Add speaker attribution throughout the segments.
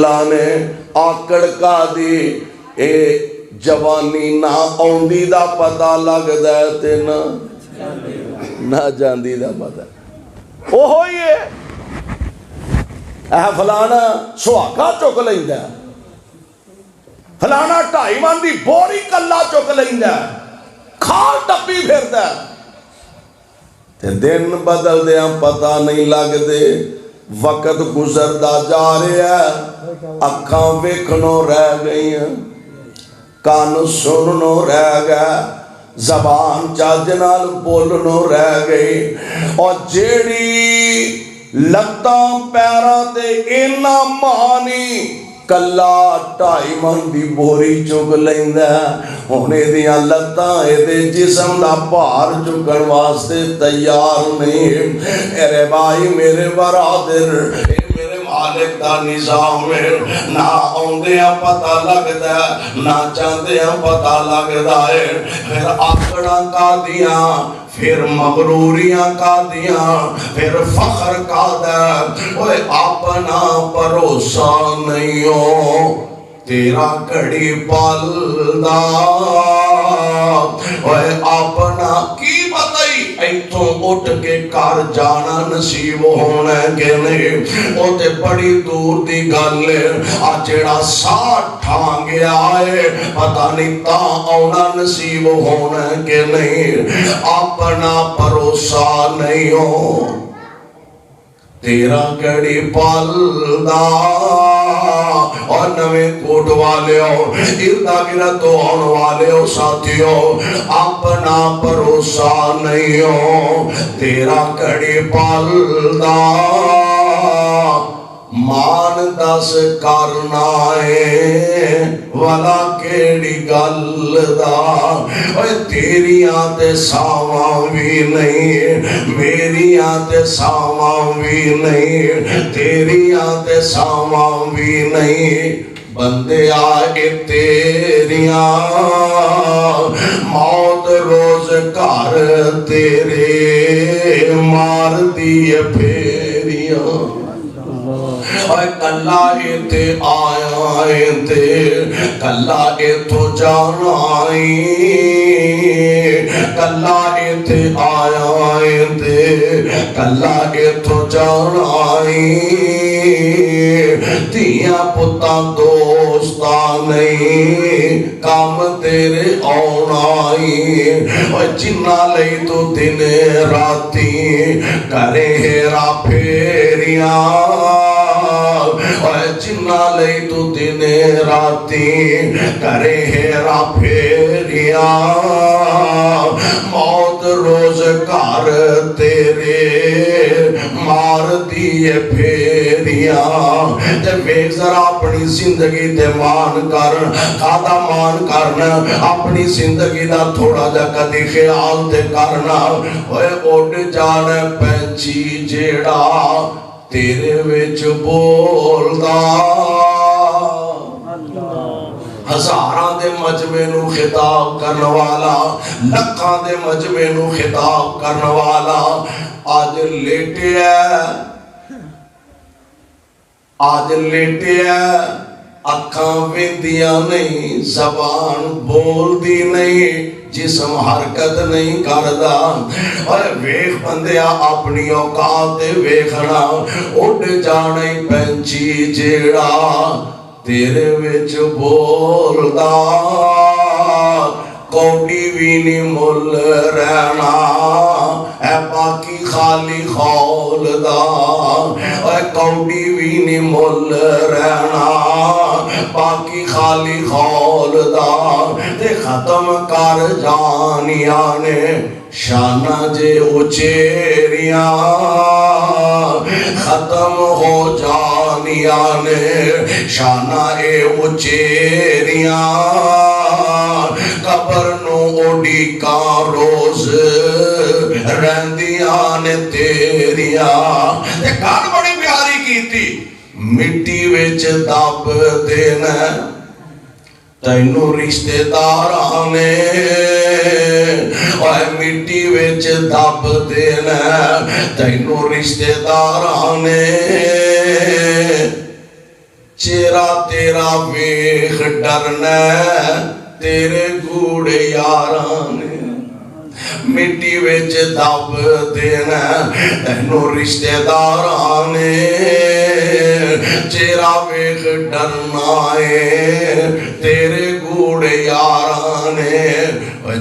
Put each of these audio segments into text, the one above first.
Speaker 1: لانے آکڑ کا دی اے جوانی نہ آندی دا پتہ لگ دے تے نہ جاندی دا پتہ او ہوئی ہے اے فلانا سہاگا چک لیندہ فلانا 2.5 من دی بوری کلا چک لیندہ کھال ٹپی پھردا تے دن بدل دیاں پتہ نہیں لگ دے وقت گزردا جا رہا ہے اکھاں ویکھنوں رہ گئی ہیں کان سننوں رہ گئے زبان چاج نال بولنوں رہ گئی اور جیڑی لتاں پیراں تے اینا مانی کلا 2.5 من دی بوری چک لیندا ہونے دیاں لتاں دے جسم دا بھار چکن واسطے تیار نہیں میرے بھائی میرے برادر مالک دا نظام ہے نہ آندیاں پتہ لگدا ہے نہ چاندیاں پتہ لگدا ہے پھر آکڑاں کا دیاں پھر مغروریاں کا دیاں پھر فخر کا دے اوے اپنا بھروسہ نہیں ہو تیرا گھڑی پالدا اوے اپنا کی بتائی ایتھوں اٹھ کے کار جانا نصیب ہونا کہ نہیں او تے بڑی دور دی گل آ جڑا ساتھ ٹھانگے آئے پتہ نہیں تاں آنا نصیب ہونا کہ نہیں اپنا بھروسہ نہیں ہو تیرا گھڑی پالدا اور نوے کوٹ والے ہو اردہ گرہ تو آن والے ہو ساتھیو اپنا بھروسہ نہیں ہو تیرا گھڑی پالدا مان دس کرنا ہے والا کیڑی گل دا تیریاں تے ساواں بھی نہیں میریاں تے ساواں بھی نہیں تیریاں تے ساواں بھی نہیں بندے آئے تیریاں موت روز گھر تیرے مار دیے پھیریاں کلا ایتے آئے تے کلا ایتو جانا آئی کلا ایتے آئے تے کلا ایتو جانا آئی تیاں پتا دوستا نہیں کام تیرے آنا آئی جنہ لئی تو دن راتی کرے ہیرا پھیریاں جنہ لئی تو دن راتی کرے ہیرا پھیریاں موت روز گھر تیرے مار دیے پھیریاں جب ایک ذرا اپنی زندگی دے مان کرن کھادا مان کرنا اپنی زندگی دا تھوڑا جا کدی خیال دے کرنا اڈ جانے پینچی جیڑا تیرے وچ بولدا ہزاراں دے مجمع نو خطاب کرن والا لکھاں دے مجمع نو خطاب کرن والا آج لیٹیا اکھاں ویندیاں نہیں زبان بول دی نہیں جسم حرکت نہیں کردا اور ویخ بندیا اپنی اوقات ویخنا اڈ جانے پینچی جیڑا تیرے وچ بولدا کوڑی بھی نہیں مل رہنا اے باقی خالی خول دا اے کوڑی بھی نہیں مل رہنا باقی خالی خول دا تے ختم کر جانیاں نے شانہ جے اچیریاں ختم ہو جانیاں نے شانہ اے اچیریاں قبر نو اوڈی کا روز رہندیاں نے تیریاں ایک گان بڑی پیاری کی تھی مٹی وچ دب دینا تینو رشتے دارانے اور مٹی وچ دب دینا تینو رشتے دارانے چہرہ تیرا ویخ ڈرنا تیرے گوڑے یارانے مٹی وچ دب دینا تینو رشتے دارانے چہرہ ویخ ڈرنا ہے تیرے گوڑے یارانے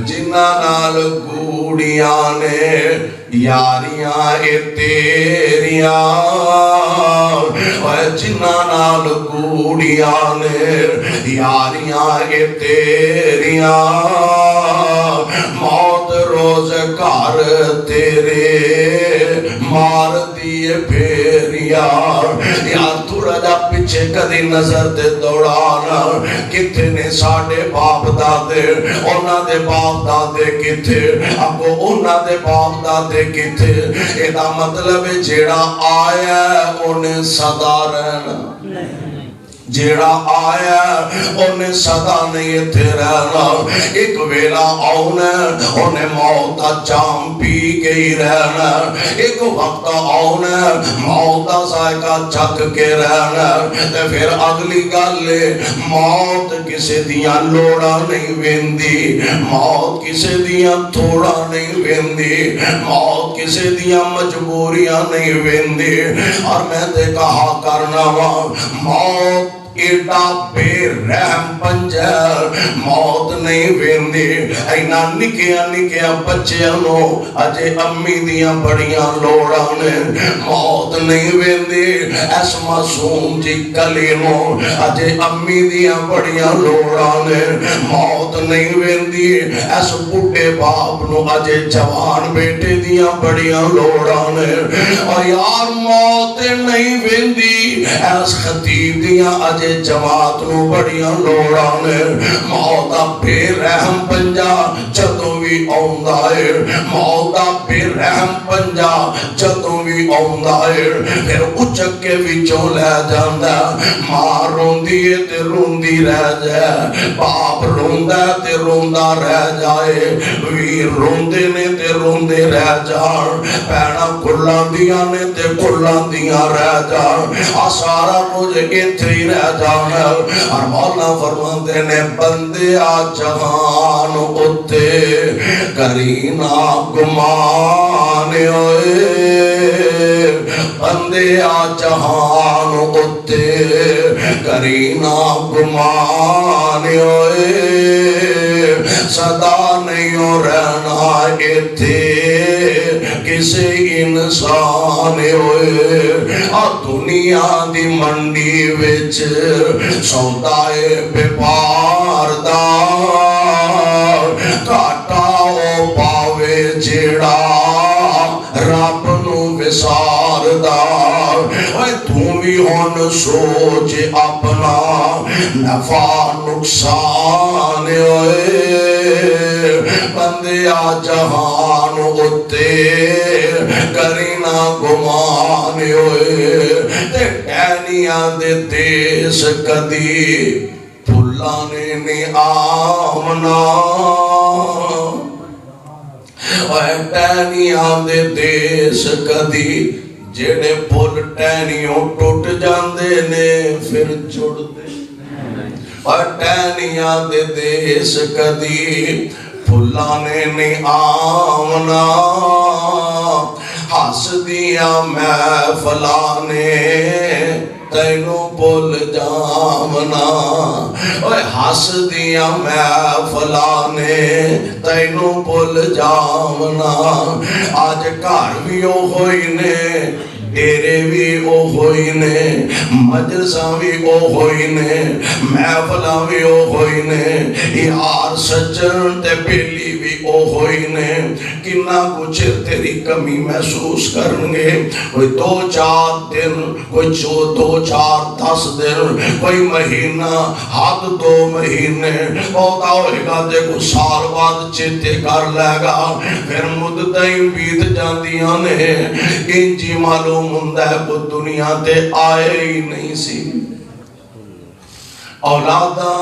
Speaker 1: جنہ نال گوڑیاں نے یاریاں اے تیریاں جنہ نال گوڑیاں نے یاریاں اے تیریاں موت روز گھر تیرے مار دیے پھیریا یا تھوڑا جا پیچھے کدی نظر دے دوڑانا کتنے ساڑھے باپ دادے اونا دے باپ دادے کتے ابو اونا دے باپ دادے کتے ایدہ مطلب جیڑا آیا انہیں صدا رہنا جیڑا آیا انہیں صدا نہیں تھے رہنا ایک ویلا آنا انہیں موتا جام پی گئی رہنا ایک وقت آنا موتا ذائقہ چک کے رہنا تے پھر اگلی گالے موت کسے دیاں لوڑا نہیں ویندی موت کسے دیاں تھوڑا نہیں ویندی موت کسے دیاں مجبوریاں نہیں ویندی اور میں دے کہا کرنا موت ایڈا بے رحم پنجر موت نہیں ویندی اینا نکیا نکیا بچیاں اجے امی دیاں بڑیاں لوڑانے موت نہیں ویندی ایس معصوم جی کلیمو اجے امی دیاں بڑیاں لوڑانے موت نہیں ویندی ایس بوٹے باپ نو اجے جوان بیٹے دیاں بڑیاں لوڑانے اور یار موت نہیں ویندی ایس خطیب دیاں اجے جماعت نو بڑیاں لوڑانے موتا بے رحم پنجا جدوں بھی آؤندائے موتا بے رحم پنجا جدوں بھی آؤندائے پھر اچک کے وچوں لے جاندہ ماں روندی ہے تے روندی رہ جائے باپ روندہ تے روندہ رہ جائے ویر روندے نے تے روندے رہ جان پیڑا کھلان دیا نے تے کھلان دیا رہ جان آسارا مجھے اتھری رہ جان اور مولا فرماتے نے بندے آ جہان اتے کرینا گمانے ہوئے بندے آ جہان اتے کرینا گمانے ہوئے صدا نہیں رہنا اتھے کسی انسان ہوئے اور دنیا دی منڈی وچ سودائے بیپار دا کاٹا او پاوے جیڑا رب نو وسار دا اے تو بھی ہون سوچ اپنا نفع نقصان ہوئے بندے آ جہان اتے کرینا گمان ہوئے تے ٹینیاں دے دیس کدی پھلانے نے آمنا اے ٹینیاں دے دیس کدی جیڑے پھل ٹینیوں ٹوٹ جاندے نے پھر جڑ دے اور ٹینیاں دے دیس کدی پھلانے نے آمنا ہس دیا محفلانے تینو بول جامنا اوے ہس دیا محفلانے تینو بول جامنا آج گھر بھی او ہوئی نے ڈیرے بھی او ہوئی نے مجلساں بھی او ہوئی نے محفلاں بھی او ہوئی نے یار سجن تے بیلی بھی او ہوئی نے کنا کچھ تیری کمی محسوس کرنگے کوئی 2-4 دن کوئی 2-4-10 دن کوئی مہینہ حد 2 مہینے بہتا ہوئے گا دے کو سال بعد چیتے کر لے گا پھر مدتیں بیت جاندیاں نے انجی معلوم مندہ ہے کو دنیا تے آئے ہی نہیں سی اولاداں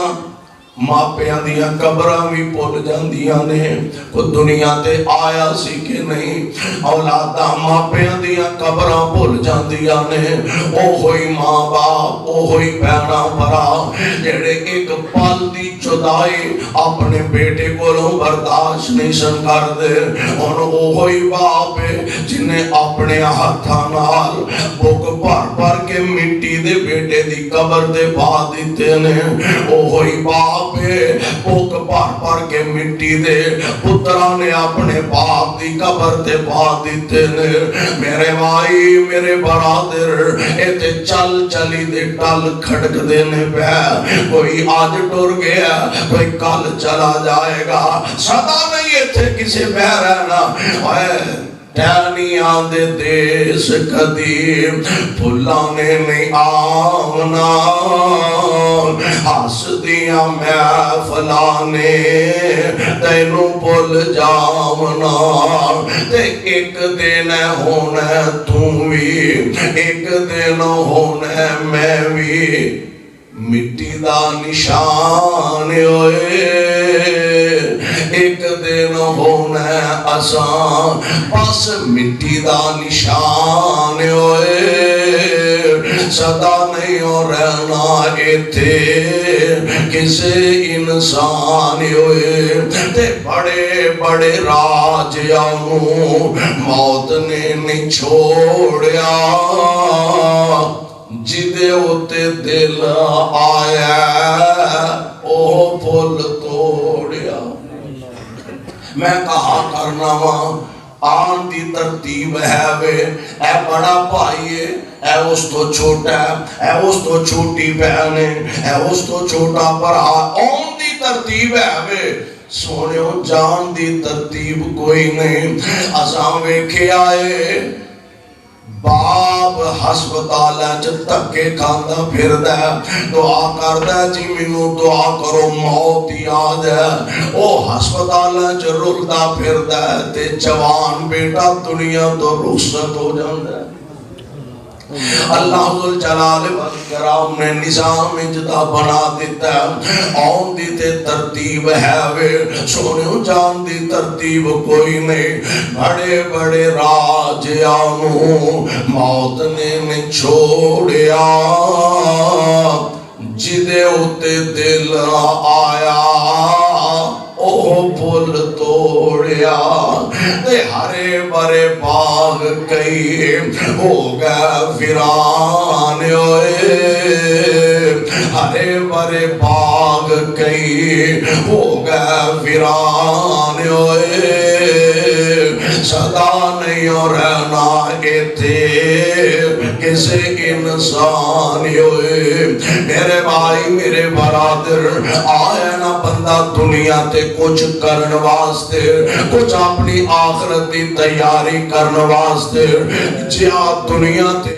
Speaker 1: ماں پیاں دیاں قبراں بھی پول جاندیاں نے کو دنیا تے آیا سی کہ نہیں اولاداں ماپیاں دیاں قبراں بھول جاندیاں نے او ہوئی ماں باپ او ہوئی بہنا بھرا جڑے ایک پل دی جدائی اپنے بیٹے کو برداشت نہیں سن کر دے اور او ہوئی باپ جنہیں اپنے ہاتھاں نال بک بھر بھر کے مٹی دے بیٹے دی قبر دے پا دیتے نے او ہوئی باپ بک بھر بھر کے مٹی دے پترہ نے اپنے باپ دی قبر دے پا دیتے نے میرے بھائی میرے برادر ایتے چل چلی دے ٹل کھڑک دینے پہ کوئی آج ٹر گیا کوئی کل چلا جائے گا صدا نہیں ایتے کسی بہ رہنا ٹہنیاں دے دیس قدیم پھلانے نہیں آونا ہس دیاں محفلانے تینوں بھول جاونا تے ایک دن ہونا تم بھی ایک دن ہونا میں بھی مٹی دا نشان ہوئے ایک دن ہونا آسان بس مٹی دا نشان ہوئے صدا نہیں ہو رہنا ایتھے کسی انسان ہوئے تے بڑے بڑے راجیاں موت نے نہیں چھوڑیا جدے ہوتے دل آیا او پھول توڑیا میں کہا کرنا وہاں آن دی ترتیب ہے وے اے بڑا بھائی اے اس تو چھوٹا اے اس تو چھوٹی بہن اے اس تو چھوٹا برا آن دی ترتیب ہے وے سونے جان دی ترتیب کوئی نہیں اساں ویکھے آئے باپ ہسپتال جب تک کے کھاندہ پھر دے دعا کر دے جی منو دعا کرو موت یاد ہے او ہسپتال جب رلدہ پھر دے تے جوان بیٹا دنیا تو رخصت ہو جاندہ ہے اللہ ذوالجلال والکرام نے نظام اجدا بنا دیتا ہے آن دیتے ترتیب ہے وے سونے جان دی ترتیب کوئی نہیں بڑے بڑے راجیانوں موت نے چھوڑیا جدے ہوتے دل آیا اوہ پھول توڑیا دے ہرے برے باغ کئی ہو گیا ویران ہوئے ہرے برے باغ کئی ہو گیا ویران ہوئے صدا نہیں ہو رہنا ایتھے کسی انسان ہوئے میرے بھائی میرے برادر آیا نا بندہ دنیا تے کچھ کرن واسطے کچھ اپنی آخرت دی تیاری کرن واسطے جہاں دنیا تے